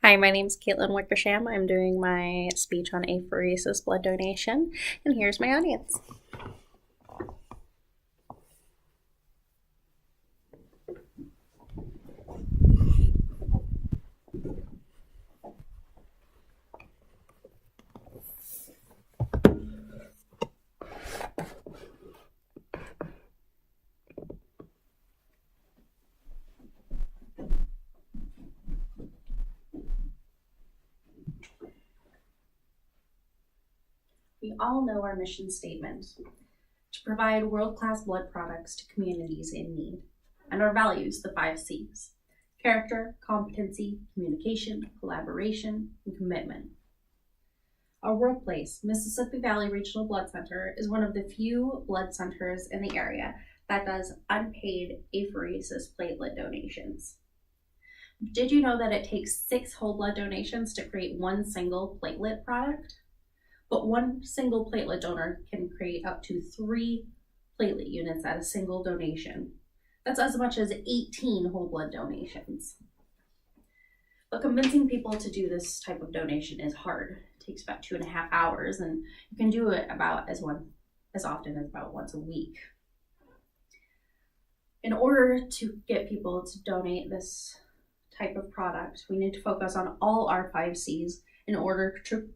Hi, my name is Caitlin Wickersham. I'm doing my speech on apheresis blood donation, and here's my audience. We all know our mission statement: to provide world-class blood products to communities in need, and our values, the 5 C's: character, competency, communication, collaboration, and commitment. Our workplace, Mississippi Valley Regional Blood Center, is one of the few blood centers in the area that does unpaid apheresis platelet donations. Did you know that it takes 6 whole blood donations to create one single platelet product? But one single platelet donor can create up to 3 platelet units at a single donation. That's as much as 18 whole blood donations. But convincing people to do this type of donation is hard. It takes about 2.5 hours, and you can do it about as often as about once a week. In order to get people to donate this type of product, we need to focus on all our 5 C's in order to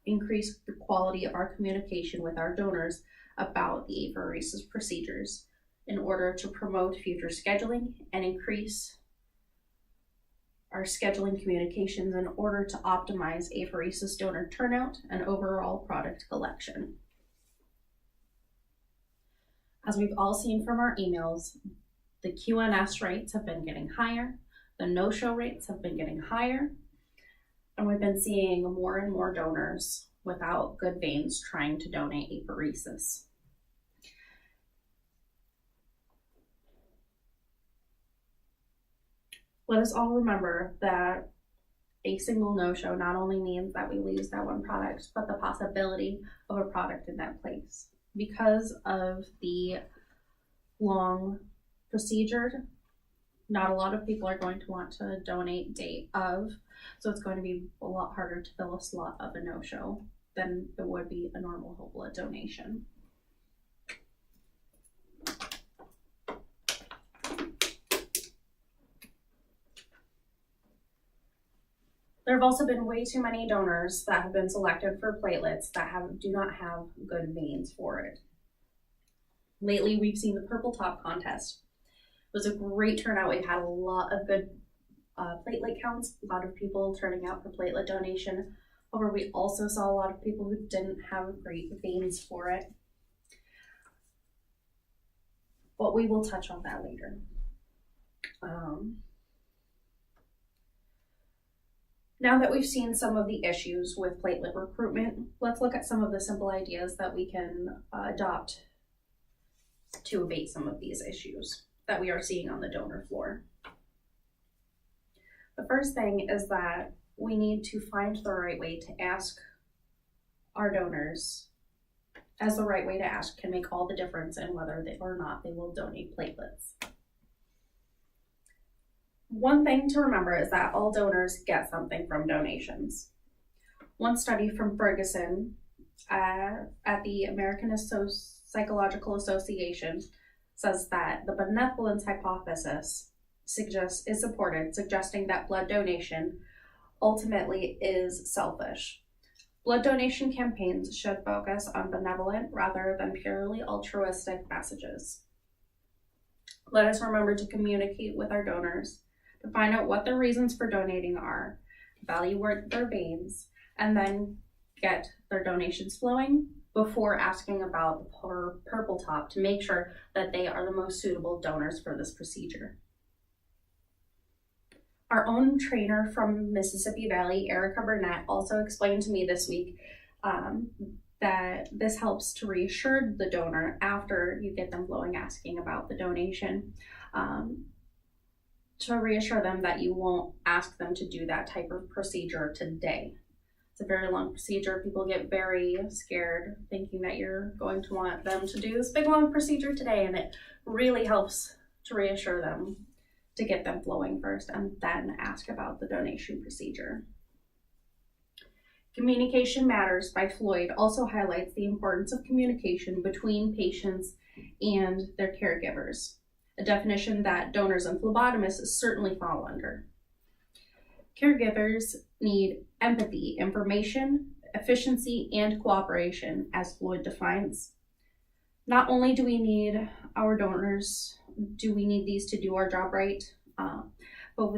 increase the quality of our communication with our donors about the apheresis procedures, in order to promote future scheduling and increase our scheduling communications in order to optimize apheresis donor turnout and overall product collection. As we've all seen from our emails, the QNS rates have been getting higher, the no-show rates have been getting higher, and we've been seeing more and more donors without good veins trying to donate apheresis. Let us all remember that a single no-show not only means that we lose that one product, but the possibility of a product in that place. Because of the long procedure, not a lot of people are going to want to donate day of, so it's going to be a lot harder to fill a slot of a no-show than it would be a normal whole blood donation. There have also been way too many donors that have been selected for platelets that do not have good veins for it. Lately, we've seen the Purple Top contest. It was a great turnout. We had a lot of good platelet counts, a lot of people turning out for platelet donation. However, we also saw a lot of people who didn't have great veins for it. But we will touch on that later. Now that we've seen some of the issues with platelet recruitment, let's look at some of the simple ideas that we can adopt to abate some of these issues that we are seeing on the donor floor. The first thing is that we need to find the right way to ask our donors, as the right way to ask can make all the difference in whether or not they will donate platelets. One thing to remember is that all donors get something from donations. One study from Ferguson at the American Psychological Association says that the benevolence hypothesis is supported, suggesting that blood donation ultimately is selfish. Blood donation campaigns should focus on benevolent rather than purely altruistic messages. Let us remember to communicate with our donors, to find out what their reasons for donating are, value their veins, and then get their donations flowing before asking about the Purple Top to make sure that they are the most suitable donors for this procedure. Our own trainer from Mississippi Valley, Erica Burnett, also explained to me this week that this helps to reassure the donor after you get them flowing asking about the donation, to reassure them that you won't ask them to do that type of procedure today. It's a very long procedure. People get very scared thinking that you're going to want them to do this big long procedure today, and it really helps to reassure them to get them flowing first and then ask about the donation procedure. Communication Matters by Floyd also highlights the importance of communication between patients and their caregivers, a definition that donors and phlebotomists certainly fall under. Caregivers need empathy, information, efficiency, and cooperation, as Floyd defines. Not only do we need our donors, do we need these to do our job right, but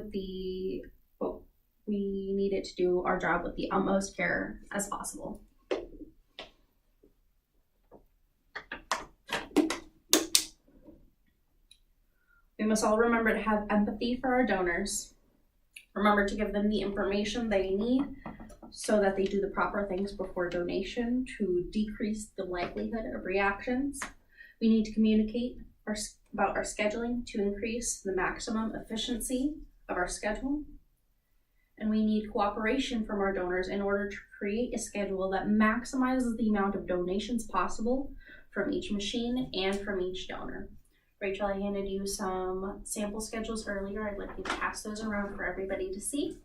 we need it to do our job with the utmost care as possible. We must all remember to have empathy for our donors. Remember to give them the information they need so that they do the proper things before donation to decrease the likelihood of reactions. We need to communicate about our scheduling to increase the maximum efficiency of our schedule. And we need cooperation from our donors in order to create a schedule that maximizes the amount of donations possible from each machine and from each donor. Rachel, I handed you some sample schedules earlier. I'd like you to pass those around for everybody to see.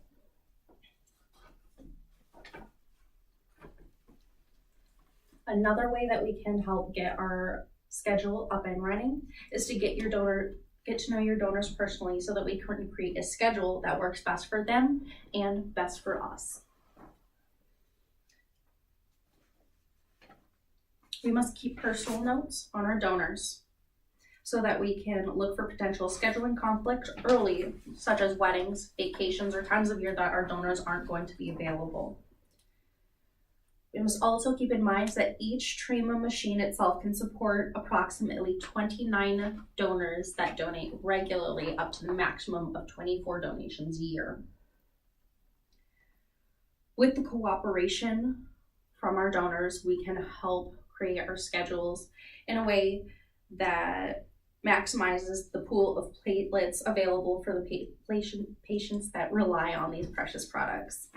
Another way that we can help get our schedule up and running is to get to know your donors personally so that we can create a schedule that works best for them and best for us. We must keep personal notes on our donors so that we can look for potential scheduling conflicts early, such as weddings, vacations, or times of year that our donors aren't going to be available. We must also keep in mind that each Trema machine itself can support approximately 29 donors that donate regularly, up to the maximum of 24 donations a year. With the cooperation from our donors, we can help create our schedules in a way that maximizes the pool of platelets available for the patients that rely on these precious products.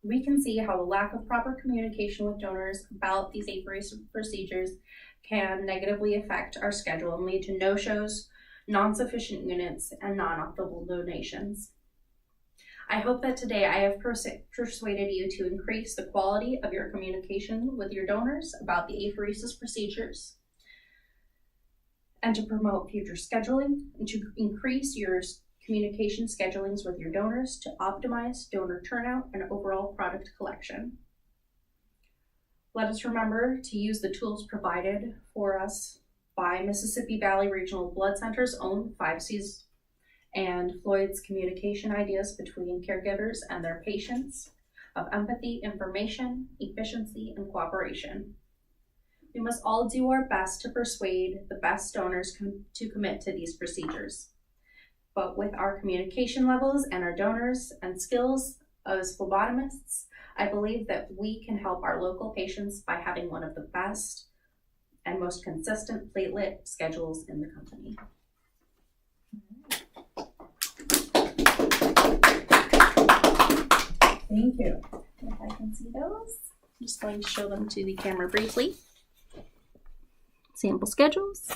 We can see how a lack of proper communication with donors about these apheresis procedures can negatively affect our schedule and lead to no-shows, non-sufficient units, and non-optimal donations. I hope that today I have persuaded you to increase the quality of your communication with your donors about the apheresis procedures, and to promote future scheduling, and to increase your communication schedulings with your donors to optimize donor turnout and overall product collection. Let us remember to use the tools provided for us by Mississippi Valley Regional Blood Center's own 5Cs and Floyd's communication ideas between caregivers and their patients of empathy, information, efficiency, and cooperation. We must all do our best to persuade the best donors to commit to these procedures. But with our communication levels and our donors and skills as phlebotomists, I believe that we can help our local patients by having one of the best and most consistent platelet schedules in the company. Thank you. If I can see those, I'm just going to show them to the camera briefly. Sample schedules.